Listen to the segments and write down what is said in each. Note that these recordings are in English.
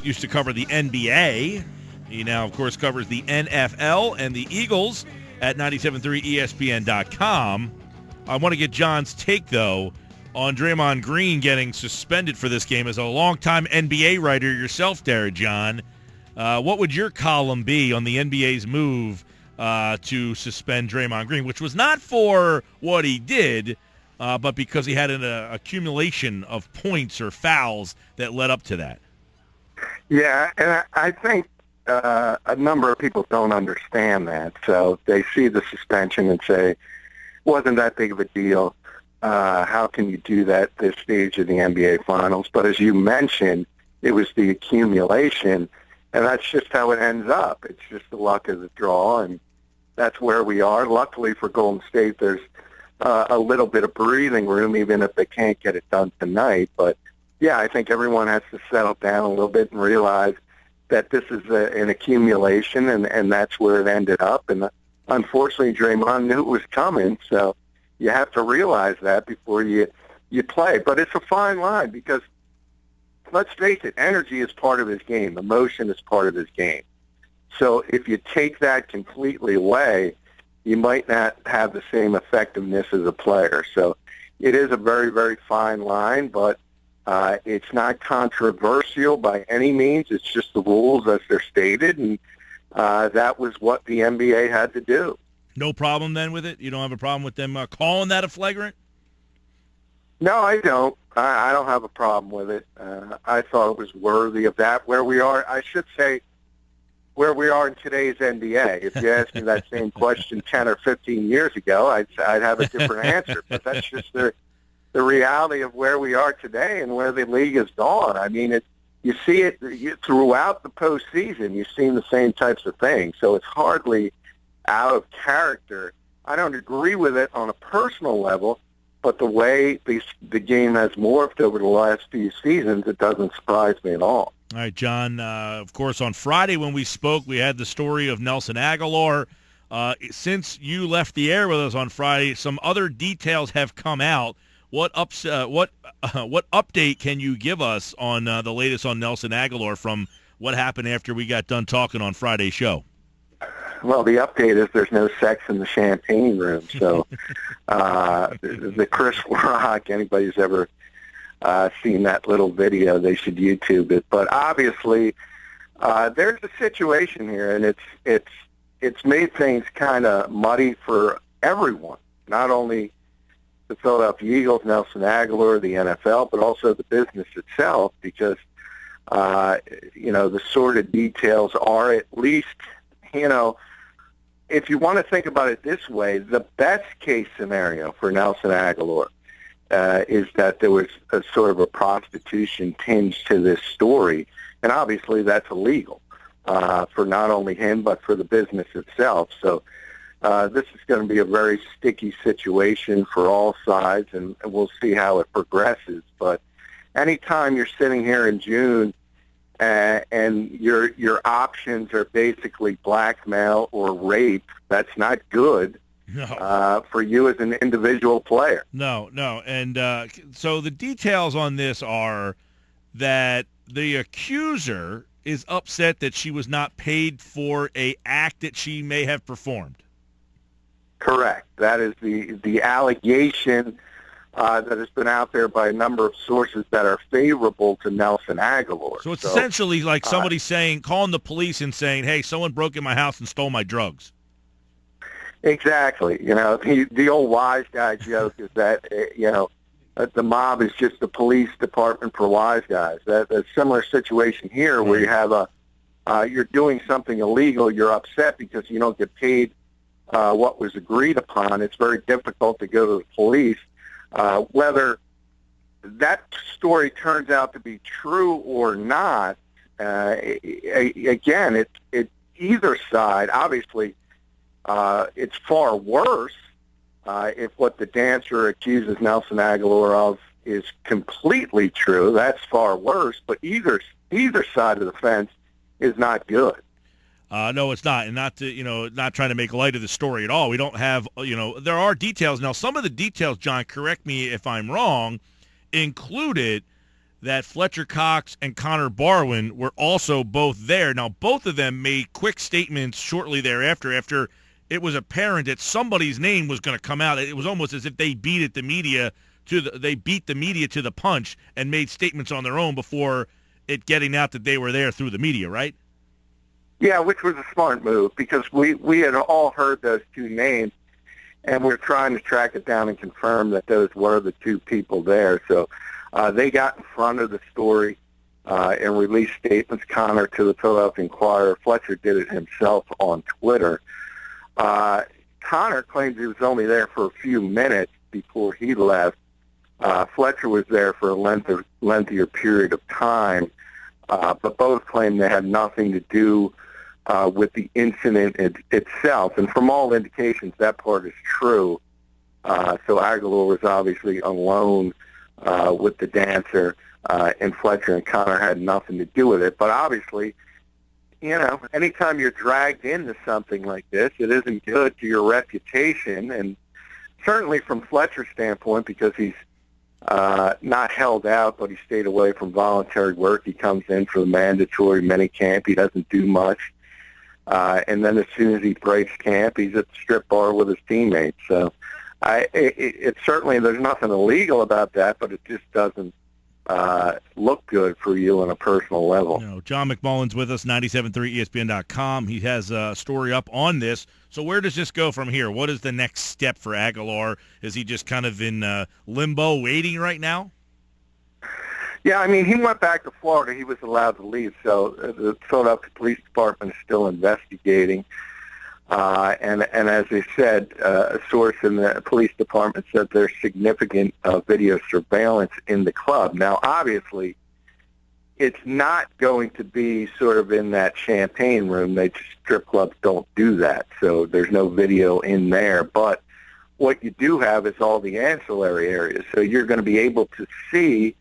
used to cover the NBA. He now, of course, covers the NFL and the Eagles at 97.3 ESPN.com. I want to get John's take, though, on Draymond Green getting suspended for this game. As a longtime NBA writer yourself there, John, what would your column be on the NBA's move to suspend Draymond Green, which was not for what he did, but because he had an accumulation of points or fouls that led up to that? Yeah, and I think a number of people don't understand that. So they see the suspension and say, wasn't that big of a deal. How can you do that at this stage of the NBA Finals? But as you mentioned, it was the accumulation, and that's just how it ends up. It's just the luck of the draw, and that's where we are. Luckily for Golden State, there's a little bit of breathing room, even if they can't get it done tonight. But, yeah, I think everyone has to settle down a little bit and realize that this is an accumulation, and that's where it ended up. And unfortunately, Draymond knew it was coming, so you have to realize that before you play. But it's a fine line because, let's face it, energy is part of his game. Emotion is part of his game. So if you take that completely away, you might not have the same effectiveness as a player. So it is a very, very fine line, but it's not controversial by any means. It's just the rules as they're stated, and that was what the NBA had to do. No problem then with it? You don't have a problem with them calling that a flagrant? No, I don't. I don't have a problem with it. I thought it was worthy of that. Where we are, I should say, where we are in today's NBA. If you asked me that same question 10 or 15 years ago, I'd have a different answer. But that's just the reality of where we are today and where the league has gone. I mean, you see it throughout the postseason. You've seen the same types of things. So it's hardly out of character. I don't agree with it on a personal level, but the way the game has morphed over the last few seasons, it doesn't surprise me at all. All right, John, of course, on Friday when we spoke, we had the story of Nelson Agholor. Since you left the air with us on Friday, some other details have come out. What update can you give us on the latest on Nelson Agholor from what happened after we got done talking on Friday's show? Well, the update is there's no sex in the champagne room. So the Chris Rock, anybody's ever seen that little video, they should YouTube it. But obviously, there's a situation here, and it's made things kind of muddy for everyone, not only the Philadelphia Eagles, Nelson Agholor, the NFL, but also the business itself, because the sordid details are, at least, if you want to think about it this way, the best case scenario for Nelson Agholor is that there was a sort of a prostitution tinge to this story, and obviously that's illegal for not only him but for the business itself. So this is going to be a very sticky situation for all sides, and we'll see how it progresses. But anytime you're sitting here in June and your options are basically blackmail or rape, that's not good. No. For you as an individual player. No. And so the details on this are that the accuser is upset that she was not paid for a act that she may have performed. Correct. That is the allegation that has been out there by a number of sources that are favorable to Nelson Agholor. So it's essentially like somebody calling the police and saying, hey, someone broke in my house and stole my drugs. Exactly. The old wise guy joke is that, the mob is just the police department for wise guys. That's a similar situation here where you have you're doing something illegal, you're upset because you don't get paid what was agreed upon. It's very difficult to go to the police. Whether that story turns out to be true or not, again, it either side, obviously, it's far worse if what the dancer accuses Nelson Agholor of is completely true. That's far worse, but either side of the fence is not good. No, it's not, and not trying to make light of the story at all. We don't have, there are details. Now, some of the details, John, correct me if I'm wrong, included that Fletcher Cox and Connor Barwin were also both there. Now, both of them made quick statements shortly thereafter, after it was apparent that somebody's name was going to come out. It was almost as if they beat the media to the punch and made statements on their own before it getting out that they were there through the media, right? Yeah, which was a smart move, because we had all heard those two names, and we're trying to track it down and confirm that those were the two people there. So they got in front of the story and released statements. Connor to the Philadelphia Inquirer. Fletcher did it himself on Twitter. Connor claims he was only there for a few minutes before he left. Fletcher was there for a lengthier period of time, but both claim they had nothing to do with the incident itself. And from all indications, that part is true. So Agholor was obviously alone with the dancer, and Fletcher and Connor had nothing to do with it. But obviously, anytime you're dragged into something like this, it isn't good to your reputation. And certainly from Fletcher's standpoint, because he's not held out, but he stayed away from voluntary work. He comes in for the mandatory minicamp. He doesn't do much. And then as soon as he breaks camp, he's at the strip bar with his teammates. So it certainly, there's nothing illegal about that, but it just doesn't look good for you on a personal level. John McMullen's with us, 97.3 ESPN.com. He has a story up on this. So where does this go from here? What is the next step for Agholor? Is he just kind of in limbo waiting right now? Yeah, I mean, he went back to Florida. He was allowed to leave, so the Philadelphia Police Department is still investigating. And as I said, a source in the police department said there's significant video surveillance in the club. Now, obviously, it's not going to be sort of in that champagne room. Strip clubs don't do that, so there's no video in there. But what you do have is all the ancillary areas, so you're going to be able to see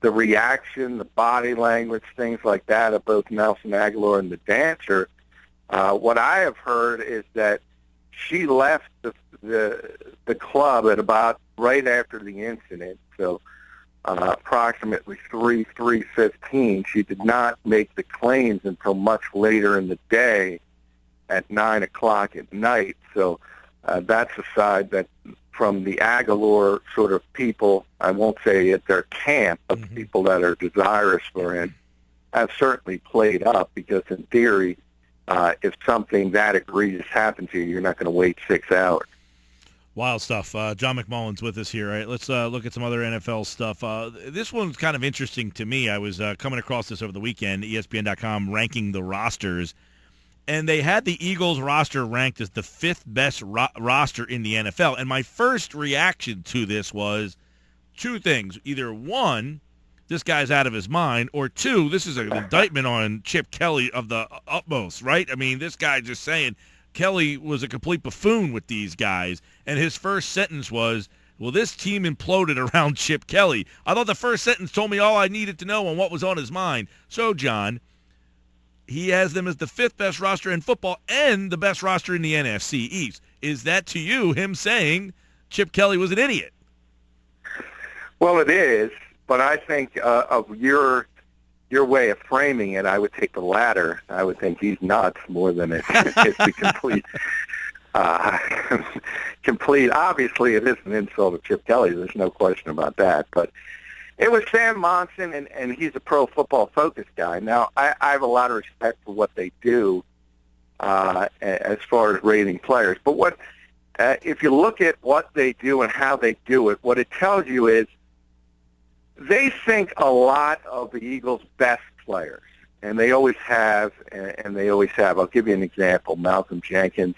the reaction, the body language, things like that of both Nelson Agholor and the dancer. What I have heard is that she left the club at about right after the incident, so approximately 3:15. She did not make the claims until much later in the day at 9 o'clock at night. So that's a side that from the Agholor sort of people, I won't say at their camp, but the people that are desirous for him, have certainly played up, because in theory, if something that egregious happens to you, you're not going to wait 6 hours. Wild stuff. John McMullen's with us here. All right, let's look at some other NFL stuff. This one's kind of interesting to me. I was coming across this over the weekend, ESPN.com ranking the rosters, and they had the Eagles roster ranked as the 5th best roster in the NFL. And my first reaction to this was two things. Either one, this guy's out of his mind, or two, this is an indictment on Chip Kelly of the utmost, right? I mean, this guy just saying Kelly was a complete buffoon with these guys, and his first sentence was, well, this team imploded around Chip Kelly. I thought the first sentence told me all I needed to know on what was on his mind. So, John, he has them as the 5th best roster in football and the best roster in the NFC East. Is that, to you, him saying Chip Kelly was an idiot? Well, it is, but I think of your way of framing it, I would take the latter. I would think he's nuts more than it's the complete. Complete. Obviously, it is an insult to Chip Kelly. There's no question about that. But it was Sam Monson, and he's a pro football focused guy. Now, I have a lot of respect for what they do as far as rating players. But if you look at what they do and how they do it, what it tells you is they think a lot of the Eagles' best players, and they always have, and they always have. I'll give you an example. Malcolm Jenkins,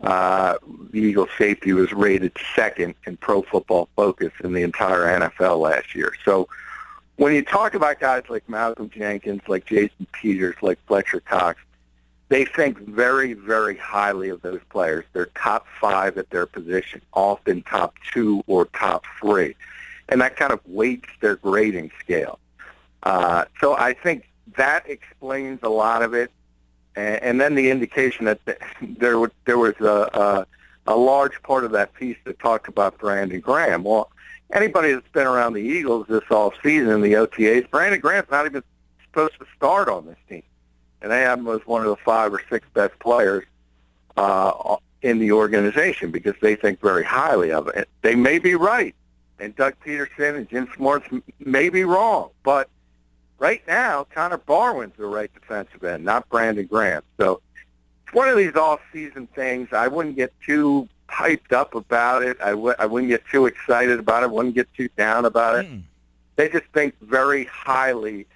the Eagles safety, was rated 2nd in Pro Football Focus in the entire NFL last year. So when you talk about guys like Malcolm Jenkins, like Jason Peters, like Fletcher Cox, they think very, very highly of those players. They're top 5 at their position, often top 2 or top 3. And that kind of weights their grading scale. So I think that explains a lot of it. And then the indication that there was a large part of that piece that talked about Brandon Graham. Well, anybody that's been around the Eagles this offseason in the OTAs, Brandon Graham's not even supposed to start on this team. And they have him as one of the 5 or 6 best players in the organization because they think very highly of it. They may be right, and Doug Peterson and Jim Schwartz may be wrong. But right now, Connor Barwin's the right defensive end, not Brandon Graham. So it's one of these off-season things. I wouldn't get too hyped up about it. I wouldn't get too excited about it. I wouldn't get too down about it. They just think very highly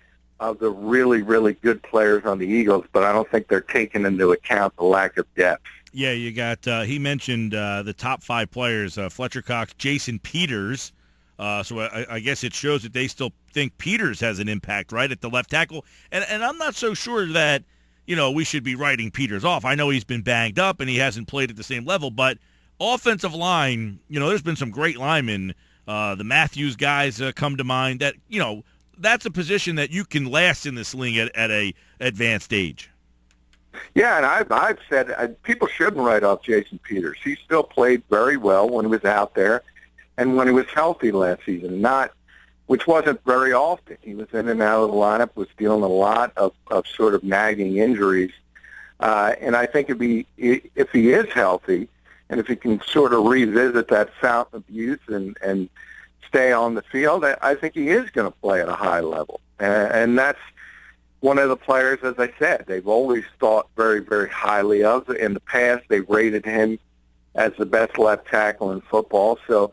of the really, really good players on the Eagles, but I don't think they're taking into account the lack of depth. Yeah, you got, he mentioned the top 5 players, Fletcher Cox, Jason Peters. So I guess it shows that they still think Peters has an impact, right, at the left tackle. And I'm not so sure that, we should be writing Peters off. I know he's been banged up and he hasn't played at the same level, but offensive line, there's been some great linemen. The Matthews guys come to mind that, that's a position that you can last in this league at a advanced age. Yeah, and I've said people shouldn't write off Jason Peters. He still played very well when he was out there and when he was healthy last season, which wasn't very often. He was in and out of the lineup, was dealing a lot of sort of nagging injuries. And I think if he is healthy and if he can sort of revisit that fountain of youth and stay on the field, I think he is going to play at a high level. And that's one of the players, as I said, they've always thought very, very highly of. In the past, they rated him as the best left tackle in football. So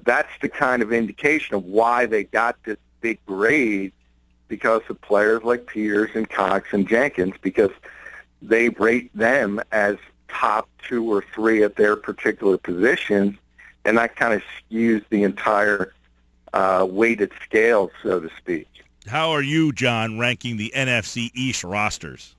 that's the kind of indication of why they got this big grade, because of players like Peters and Cox and Jenkins, because they rate them as top 2 or 3 at their particular positions, and that kind of skews the entire weighted scale, so to speak. How are you, John, ranking the NFC East rosters?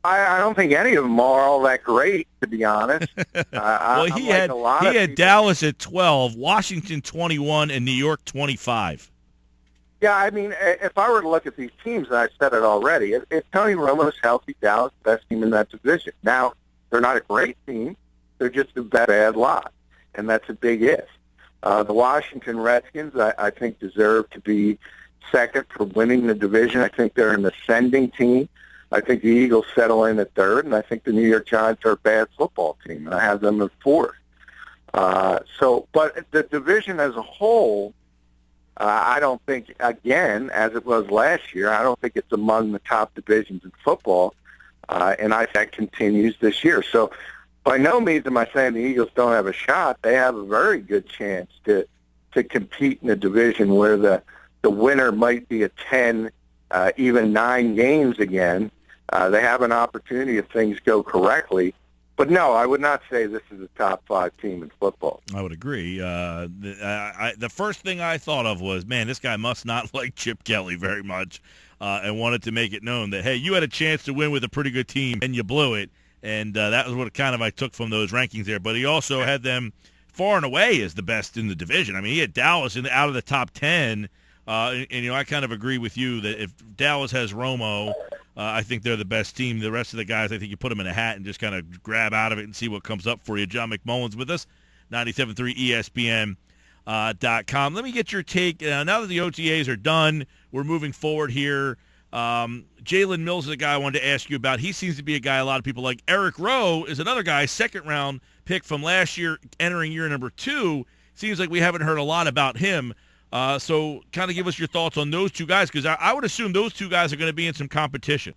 I don't think any of them are all that great, to be honest. Well, he had Dallas at 12, Washington 21, and New York 25. Yeah, I mean, if I were to look at these teams, and I've said it already, if Tony Romo's healthy, Dallas is the best team in that division. Now, they're not a great team. They're just a bad lot, and that's a big if. The Washington Redskins, I think, deserve to be second for winning the division. I think they're an ascending team. I think the Eagles settle in at third, and I think the New York Giants are a bad football team, and I have them at fourth. But the division as a whole, I don't think, again, as it was last year, I don't think it's among the top divisions in football, and I think that continues this year. So by no means am I saying the Eagles don't have a shot. They have a very good chance to compete in a division where the winner might be at 10, even 9 games again. They have an opportunity if things go correctly. But no, I would not say this is a top 5 team in football. I would agree. The first thing I thought of was, man, this guy must not like Chip Kelly very much, and wanted to make it known that, hey, you had a chance to win with a pretty good team, and you blew it. And that was what kind of I took from those rankings there. But he also had them far and away as the best in the division. I mean, he had Dallas out of the top 10. And I kind of agree with you that if Dallas has Romo, I think they're the best team. The rest of the guys, I think you put them in a hat and just kind of grab out of it and see what comes up for you. John McMullen's with us, 97.3 ESPN.com. Let me get your take. Now that the OTAs are done, we're moving forward here. Jalen Mills is a guy I wanted to ask you about. He seems to be a guy a lot of people like. Eric Rowe is another guy, second-round pick from last year, entering year number 2. Seems like we haven't heard a lot about him. So kind of give us your thoughts on those 2 guys, because I would assume those 2 guys are going to be in some competition.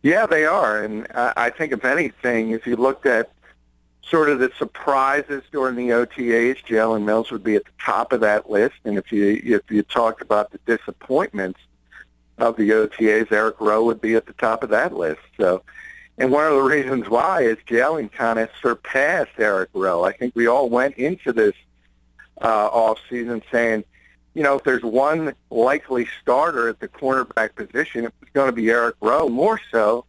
Yeah, they are. And I think, if anything, if you looked at sort of the surprises during the OTAs, Jalen Mills would be at the top of that list. And if you talked about the disappointments of the OTAs, Eric Rowe would be at the top of that list. So, and one of the reasons why is Jalen kind of surpassed Eric Rowe. I think we all went into this offseason saying, if there's one likely starter at the cornerback position, it's going to be Eric Rowe, more so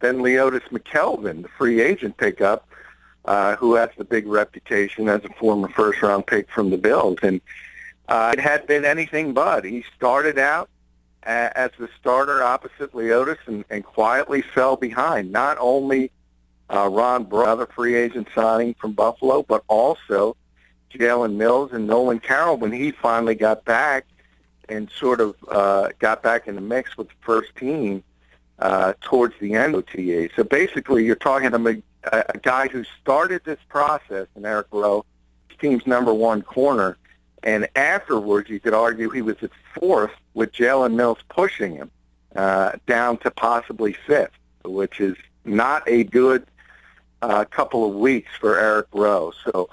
than Leotis McKelvin, the free agent pickup, who has the big reputation as a former first-round pick from the Bills. And it had been anything but. He started out as the starter opposite Leotis and quietly fell behind. Not only Ron Brown, another free agent signing from Buffalo, but also Jalen Mills and Nolan Carroll when he finally got back and sort of got back in the mix with the first team towards the end of OTA. So basically you're talking about a guy who started this process in Eric Rowe, his team's number one corner, and afterwards you could argue he was at fourth with Jalen Mills pushing him down to possibly fifth, which is not a good couple of weeks for Eric Rowe. So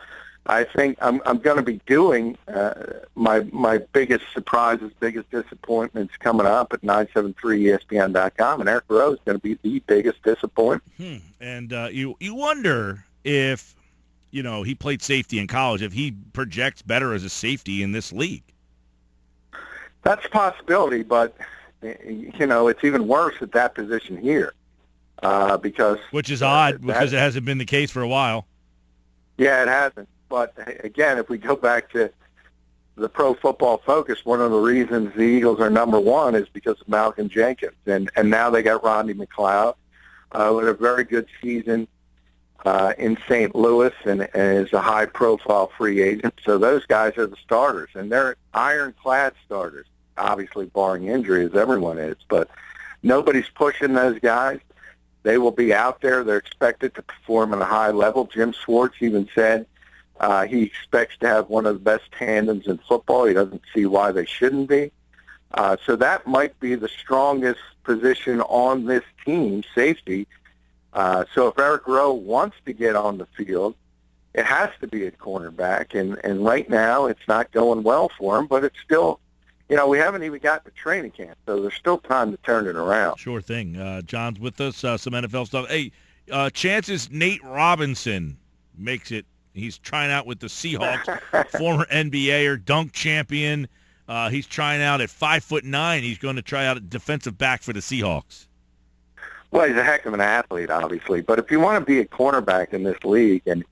I think I'm going to be doing my biggest surprises, biggest disappointments coming up at 973ESPN.com, and Eric Rowe is going to be the biggest disappointment. And you wonder if, he played safety in college, if he projects better as a safety in this league. That's a possibility, but, it's even worse at that position here because... Which is odd because it hasn't been the case for a while. Yeah, it hasn't. But, again, if we go back to the Pro Football Focus, one of the reasons the Eagles are number one is because of Malcolm Jenkins. And now they got Rodney McLeod with a very good season in St. Louis and is a high-profile free agent. So those guys are the starters, and they're ironclad starters, obviously barring injury, as everyone is. But nobody's pushing those guys. They will be out there. They're expected to perform at a high level. Jim Schwartz even said he expects to have one of the best tandems in football. He doesn't see why they shouldn't be. So that might be the strongest position on this team, safety. So if Eric Rowe wants to get on the field, it has to be at cornerback. And right now it's not going well for him, but it's still, we haven't even got to training camp, so there's still time to turn it around. Sure thing. John's with us, some NFL stuff. Hey, chances Nate Robinson makes it. He's trying out with the Seahawks, former NBAer, dunk champion. He's trying out at 5'9". He's going to try out at defensive back for the Seahawks. Well, he's a heck of an athlete, obviously. But if you want to be a cornerback in this league and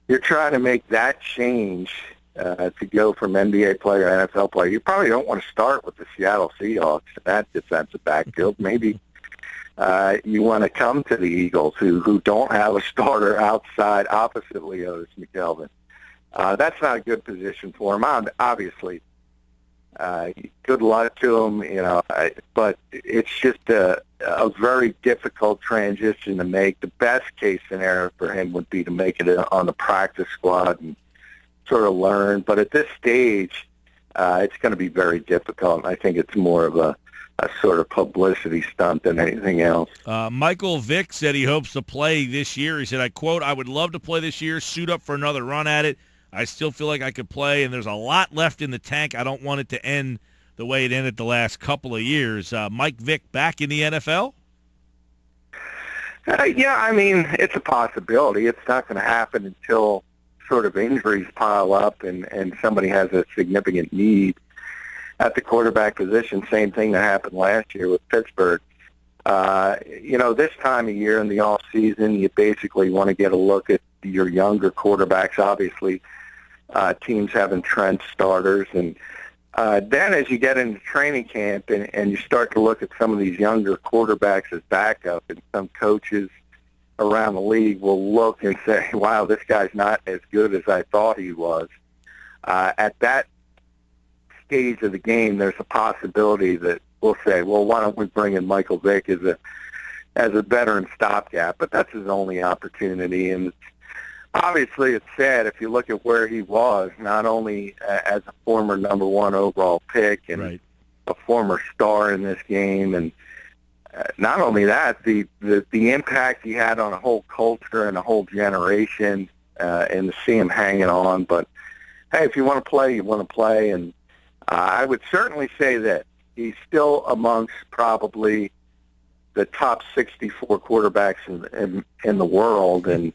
you're trying to make that change to go from NBA player to NFL player, you probably don't want to start with the Seattle Seahawks, that defensive backfield. Maybe you want to come to the Eagles, who don't have a starter outside opposite Leotis McKelvin. That's not a good position for him. Obviously, good luck to him, but it's just a very difficult transition to make. The best case scenario for him would be to make it on the practice squad and sort of learn. But at this stage, it's going to be very difficult. I think it's more of a sort of publicity stunt than anything else. Michael Vick said he hopes to play this year. He said, I quote, "I would love to play this year, suit up for another run at it. I still feel like I could play, and there's a lot left in the tank. I don't want it to end the way it ended the last couple of years." Mike Vick back in the NFL? Yeah, I mean, it's a possibility. It's not going to happen until sort of injuries pile up and somebody has a significant need at the quarterback position. Same thing that happened last year with Pittsburgh. This time of year in the off season, you basically want to get a look at your younger quarterbacks. Obviously, teams have entrenched starters. And then as you get into training camp and you start to look at some of these younger quarterbacks as backup, and some coaches around the league will look and say, wow, this guy's not as good as I thought he was. At that stage of the game, there's a possibility that we'll say, well, why don't we bring in Michael Vick as a veteran stopgap? But that's his only opportunity. And obviously it's sad if you look at where he was, not only as a former number one overall pick and right. a former star in this game, and not only that, the impact he had on a whole culture and a whole generation, and to see him hanging on. But, hey, if you want to play, you want to play. And I would certainly say that he's still amongst probably the top 64 quarterbacks in the world. And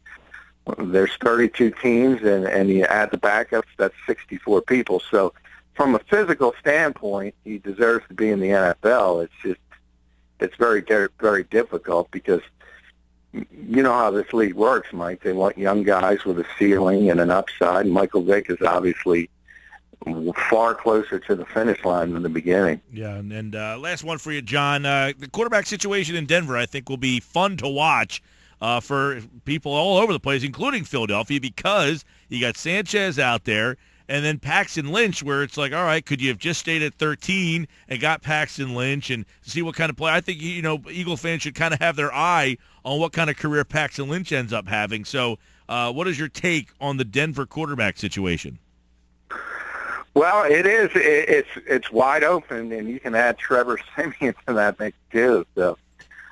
there's 32 teams, and you add the backups, that's 64 people. So from a physical standpoint, he deserves to be in the NFL. It's very, very difficult because you know how this league works, Mike. They want young guys with a ceiling and an upside. Michael Vick is obviously far closer to the finish line than the beginning. Yeah, and last one for you, John. The quarterback situation in Denver, I think, will be fun to watch. for people all over the place, including Philadelphia, because you got Sanchez out there, and then Paxton Lynch, where it's like, all right, could you have just stayed at 13 and got Paxton Lynch and see what kind of play? I think, Eagle fans should kind of have their eye on what kind of career Paxton Lynch ends up having. So what is your take on the Denver quarterback situation? Well, it is. It's wide open, and you can add Trevor Siemian to that mix too. So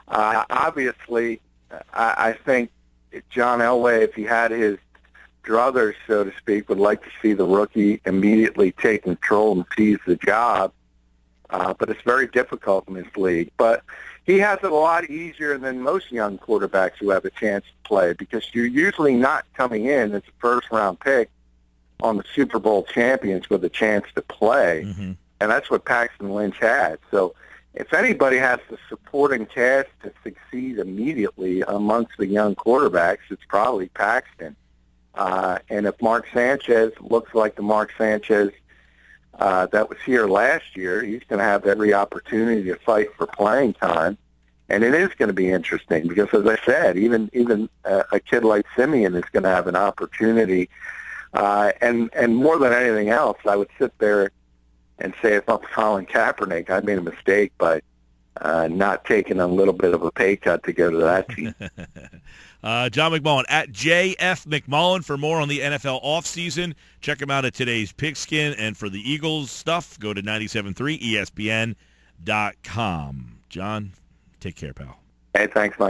obviously, I think John Elway, if he had his druthers, so to speak, would like to see the rookie immediately take control and seize the job. But it's very difficult in this league. But he has it a lot easier than most young quarterbacks who have a chance to play, because you're usually not coming in as a first-round pick on the Super Bowl champions with a chance to play. Mm-hmm. And that's what Paxton Lynch had. So if anybody has the supporting cast to succeed immediately amongst the young quarterbacks, it's probably Paxton. And if Mark Sanchez looks like the Mark Sanchez that was here last year, he's going to have every opportunity to fight for playing time. And it is going to be interesting because, as I said, even a kid like Siemian is going to have an opportunity. And more than anything else, I would sit there and say, if I'm Colin Kaepernick, I made a mistake by not taking a little bit of a pay cut to go to that team. John McMullen, at JF McMullen for more on the NFL offseason. Check him out at today's Pigskin. And for the Eagles stuff, go to 97.3 ESPN.com. John, take care, pal. Hey, thanks, Mike.